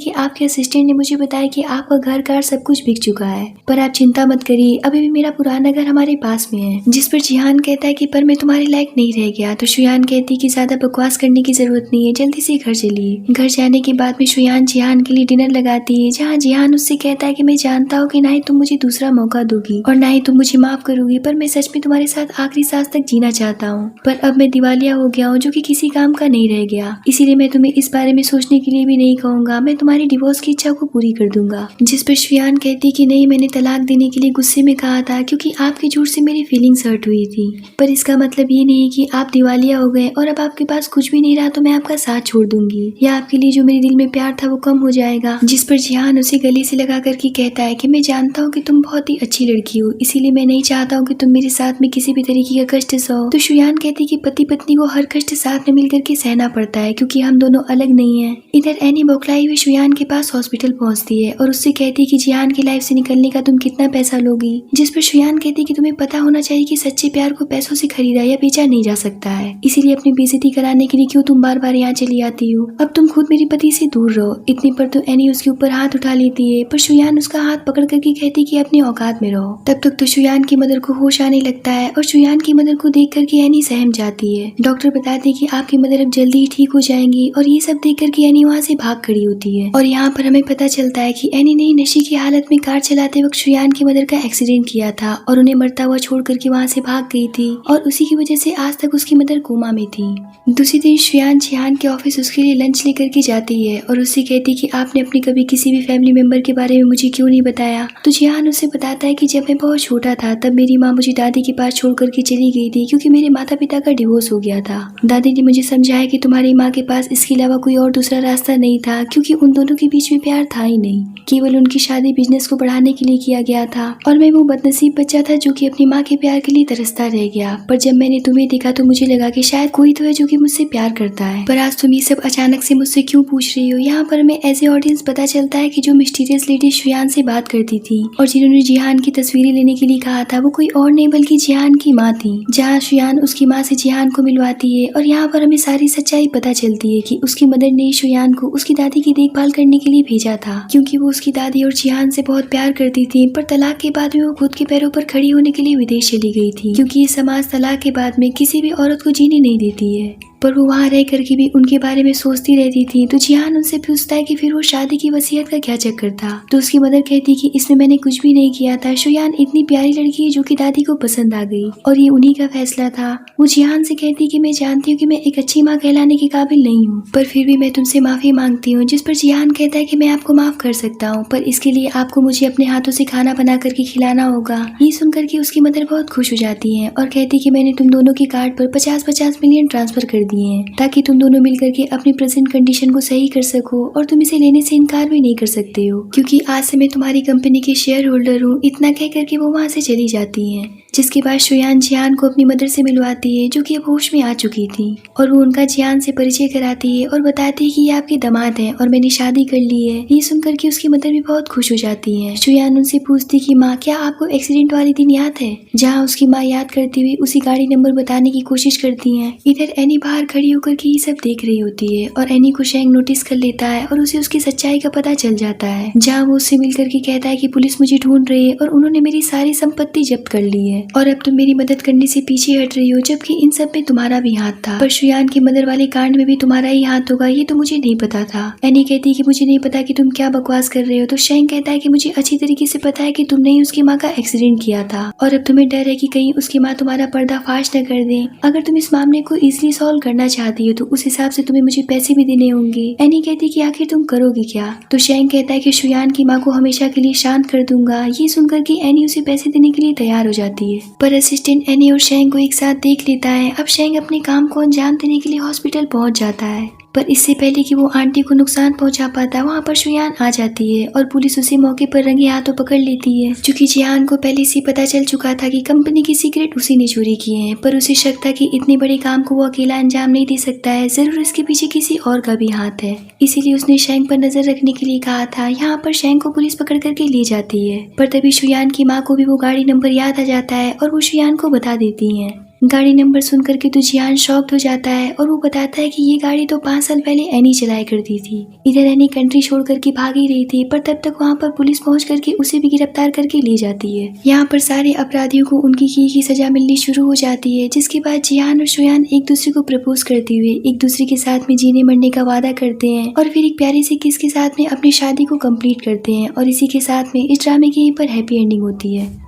कि आपके असिस्टेंट ने मुझे बताया कि आपका घर कार सब कुछ बिक चुका है, पर आप चिंता मत करिए, अभी भी मेरा पुराना घर हमारे पास में है। जिस पर जिहान कहता है कि पर मैं तुम्हारे लायक नहीं रह गया। तो शुयान कहती है कि ज्यादा बकवास करने की जरूरत नहीं है, जल्दी से घर चलिए। घर जाने के बाद में शुयान जिहान के लिए डिनर लगाती है, जहाँ जिहान उससे कहता है कि मैं जानता हूँ कि ना ही तुम मुझे दूसरा मौका दोगी और ना ही तुम मुझे माफ करोगी, पर मैं सच में तुम्हारे साथ आखिरी सांस तक जीना चाहता हूँ। पर अब मैं दिवालिया हो गया हूँ जो कि किसी काम का नहीं रह गया, इसीलिए मैं तुम्हें इस बारे में सोचने के लिए भी नहीं कहूंगा। मैं तुम्हारी डिवोर्स की इच्छा को पूरी कर दूंगा। जिस पर शुयान कहती कि नहीं, मैंने तलाक देने के लिए गुस्से में कहा था क्योंकि आपके झूठ से मेरी फीलिंग्स हर्ट हुई थी, पर इसका मतलब ये नहीं कि आप दिवालिया हो गए और अब आपके पास कुछ भी नहीं रहा तो मैं आपका साथ छोड़ दूंगी या आपके लिए जो मेरे दिल में प्यार था वो कम हो जाएगा। जिस पर जिहान उसे गले से लगा करके कहता है कि मैं जानता हूँ कि तुम बहुत ही अच्छी लड़की हो, इसीलिए मैं नहीं चाहता हूँ कि तुम मेरे साथ में किसी भी तरीके का कष्ट सहो। तो शुयान कहती कि पति पत्नी को हर कष्ट साथ में मिलकर के सहना पड़ता है क्योंकि हम दोनों अलग नहीं है। इधर एनी बौखलाई हुई शुयान के पास हॉस्पिटल पहुंचती है और उससे कहती कि जिहान की लाइफ से निकलने का तुम कितना पैसा लोगी। जिस पर शुयान कहती कि तुम्हें पता होना चाहिए कि सच्चे प्यार को पैसों से खरीदा या बेचा नहीं जा सकता है, इसीलिए अपनी बेइज्जती कराने के लिए क्यों तुम बार बार यहाँ चली आती हो? अब तुम खुद मेरे पति से दूर रहो। इतनी पर तो एनी उसके ऊपर हाथ उठा लेती है, पर शुयान उसका हाथ पकड़ करके कहती कि अपनी औकात में रहो। तब तक तो शुयान की मदर को होश आने लगता है और शुयान की मदर को देख करके एनी सहम जाती है। डॉक्टर बताते कि आपकी मदर अब जल्दी ही ठीक हो जाएंगी और ये सब देख करके एनी वहाँ से भाग खड़ी होती है। और यहाँ पर हमें पता चलता है कि एनी ने नशे की हालत में कार चलाते वक्त शुयान की मदर का एक्सीडेंट किया था और उन्हें मरता हुआ छोड़ करके वहाँ से भाग गई थी और उसी की वजह से आज तक उसकी मदर कोमा में थी। दूसरे दिन शुयान जिहान के ऑफिस उसके लिए लंच लेकर के जाती है और उससे कहती कि आपने अपने कभी किसी भी फैमिली मेंबर के बारे में मुझे क्यों नहीं बताया? तो जिहान उसे बताता है कि जब मैं बहुत छोटा था तब मेरी माँ मुझे दादी के पास छोड़ करके चली गई थी क्योंकि मेरे माता पिता का डिवोर्स हो गया था। दादी ने मुझे समझाया कि तुम्हारी माँ के पास इसके अलावा कोई और दूसरा रास्ता नहीं था क्योंकि उन दोनों के बीच में प्यार था ही नहीं, केवल उनकी शादी बिजनेस को बढ़ाने के लिए किया गया था और मैं वो बदनसीब बच्चा था जो कि अपनी माँ के प्यार के लिए तरसता रह गया। पर जब मैंने तुम्हें देखा तो मुझे लगा कि शायद कोई तो है जो कि मुझसे प्यार करता है। पर आज तुम ये सब अचानक से मुझसे क्यों पूछ रही हो? यहाँ पर हमें एज ए ऑडियंस पता चलता है कि जो मिस्टीरियस लेडी शुयान से बात करती थी और जिन्होंने जिहान की तस्वीरें लेने के लिए कहा था वो कोई और नहीं बल्कि जिहान की माँ थी। जहाँ शुयान उसकी माँ से जिहान को मिलवाती है और यहाँ पर हमें सारी सच्चाई पता चलती है कि उसकी मदर ने शुयान को उसकी दादी की देखभाल करने के लिए भेजा था क्योंकि वो उसकी दादी और जिहान से बहुत प्यार करती थी। पर तलाक के बाद में वो खुद के पैरों पर खड़ी होने के लिए विदेश चली गई थी क्योंकि ये समाज तलाक के बाद में किसी भी औरत को जीने नहीं देती है। पर वो वहाँ रह करके भी उनके बारे में सोचती रहती थी। तो जिहान उनसे पूछता है कि फिर वो शादी की वसीयत का क्या चक्कर था? तो उसकी मदर कहती कि इसमें मैंने कुछ भी नहीं किया था, शुयान इतनी प्यारी लड़की है जो कि दादी को पसंद आ गई और ये उन्हीं का फैसला था। वो जिहान से कहती कि मैं जानती हूँ कि मैं एक अच्छी माँ कहलाने के काबिल नहीं हूँ, पर फिर भी मैं तुमसे माफी मांगती हूँ। जिस पर जिहान कहता है कि मैं आपको माफ कर सकता हूँ, पर इसके लिए आपको मुझे अपने हाथों से खाना बना करके खिलाना होगा। ये सुनकर के उसकी मदर बहुत खुश हो जाती है और कहती कि मैंने तुम दोनों के कार्ड पर 50-50 मिलियन ट्रांसफर कर देती हैं ताकि तुम दोनों मिलकर के अपनी प्रेजेंट कंडीशन को सही कर सको और तुम इसे लेने से इनकार भी नहीं कर सकते हो, क्योंकि आज से मैं तुम्हारी कंपनी के शेयर होल्डर हूँ। इतना कह करके वो वहाँ से चली जाती हैं, जिसके बाद शुयान जियान को अपनी मदर से मिलवाती है जो कि अब होश में आ चुकी थी, और वो उनका जियान से परिचय कराती है और बताती है कि ये आपके दामाद हैं और मैंने शादी कर ली है। ये सुनकर के उसकी मदर भी बहुत खुश हो जाती है। शुयान उनसे पूछती कि माँ, क्या आपको एक्सीडेंट वाले दिन याद है? जहाँ उसकी माँ याद करती हुई उसी गाड़ी नंबर बताने की कोशिश करती है। इधर एनी बाहर खड़ी होकर के ये सब देख रही होती है और एनी को शेंग नोटिस कर लेता है और उसे उसकी सच्चाई का पता चल जाता है, जहाँ वो उससे मिलकर के कहता है कि पुलिस मुझे ढूंढ रही है और उन्होंने मेरी सारी संपत्ति जब्त कर ली है और अब तुम मेरी मदद करने से पीछे हट रही हो, जबकि इन सब में तुम्हारा भी हाथ था। पर शुयान की मदर वाले कांड में भी तुम्हारा ही हाथ होगा, ये तो मुझे नहीं पता था। एनी कहती है कि मुझे नहीं पता कि तुम क्या बकवास कर रहे हो, तो शेंग कहता है कि मुझे अच्छी तरीके से पता है कि तुमने ही उसकी माँ का एक्सीडेंट किया था और अब तुम्हें डर है कि कहीं उसकी माँ तुम्हारा पर्दाफाश न कर दे। अगर तुम इस मामले को इजिली सॉल्व करना चाहती हो तो उस हिसाब से तुम्हें मुझे पैसे भी देने होंगे। एनी कहती है कि आखिर तुम करोगी क्या? तो शेंग कहता है कि शुयान की माँ को हमेशा के लिए शांत कर दूंगा। ये सुनकर के एनी उसे पैसे देने के लिए तैयार हो जाती है, पर असिस्टेंट एनी और शेंग को एक साथ देख लेता है। अब शेंग अपने काम को अंजाम देने के लिए हॉस्पिटल पहुंच जाता है, पर इससे पहले कि वो आंटी को नुकसान पहुंचा पाता, वहाँ पर शुयान आ जाती है और पुलिस उसे मौके पर रंगे हाथों पकड़ लेती है, क्योंकि जियान को पहले से पता चल चुका था कि कंपनी की सीक्रेट उसी ने चोरी किए हैं। पर उसे शक था कि इतने बड़े काम को वो अकेला अंजाम नहीं दे सकता है, जरूर इसके पीछे किसी और का भी हाथ है। इसीलिए उसने शेंग पर नजर रखने के लिए कहा था। यहाँ पर शेंग को पुलिस पकड़ करके ले जाती है, पर तभी शुयान की माँ को भी वो गाड़ी नंबर याद आ जाता है और वो शुयान को बता देती है। गाड़ी नंबर सुनकर के तो जियान शॉक्ड हो जाता है और वो बताता है कि ये गाड़ी तो 5 साल पहले एनी चलाया करती थी। इधर एनी कंट्री छोड़ करके भाग ही रही थी, पर तब तक वहाँ पर पुलिस पहुँच करके उसे भी गिरफ्तार करके ले जाती है। यहाँ पर सारे अपराधियों को उनकी की सजा मिलनी शुरू हो जाती है, जिसके बाद जियान और शुयान एक दूसरे को प्रपोज करते हुए एक दूसरे के साथ में जीने मरने का वादा करते हैं और फिर एक प्यारी सी किस के साथ में अपनी शादी को कंप्लीट करते हैं। और इसी के साथ में इस ड्रामे की यहीं पर हैप्पी एंडिंग होती है।